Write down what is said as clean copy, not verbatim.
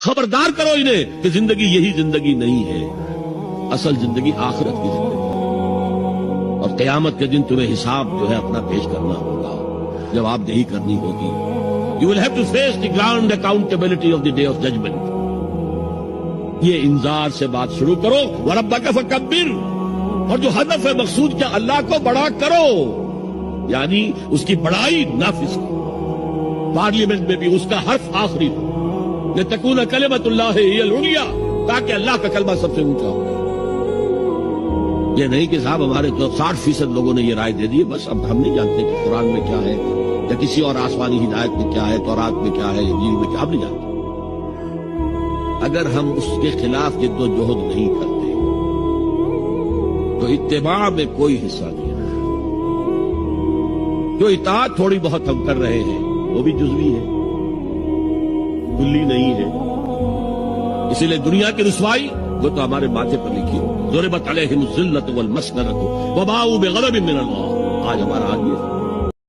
خبردار کرو انہیں کہ زندگی یہی زندگی نہیں ہے، اصل زندگی آخرت کی زندگی ہے، اور قیامت کے دن تمہیں حساب جو ہے اپنا پیش کرنا ہوگا، جواب دہی کرنی ہوگی. You will have to face the ground accountability of the day of judgment. یہ انذار سے بات شروع کرو. وَرَبَّكَ فَكَبِّرْ، اور جو ہدف ہے مقصود کیا، اللہ کو بڑا کرو، یعنی اس کی بڑائی نافذ کرو. پارلیمنٹ میں بھی اس کا حرف آخری ہو، لِتَكُونَ كَلِمَةُ اللَّهِ هِيَ الْعُلْيَا، تاکہ اللہ کا کلمہ سب سے اونچا ہو. یہ نہیں کہ صاحب ہمارے 60% لوگوں نے یہ رائے دے دی، بس اب ہم نہیں جانتے کہ قرآن میں کیا ہے یا کسی اور آسمانی ہدایت میں کیا ہے، تورات میں کیا ہے، انجیل میں کیا، ہم نہیں جانتے. اگر ہم اس کے خلاف جد و جہد نہیں کرتے تو اتباع میں کوئی حصہ نہیں ہے. جو اطاعت تھوڑی بہت ہم کر رہے ہیں وہ بھی جزوی ہے، کلی نہیں ہے. اسی لیے دنیا کی رسوائی وہ تو ہمارے ماتھے پر لکھی ہے. ضربت علیہم الذلۃ والمسکنۃ وباؤوا بغضب من اللہ. آج ہمارا حال یہ ہے.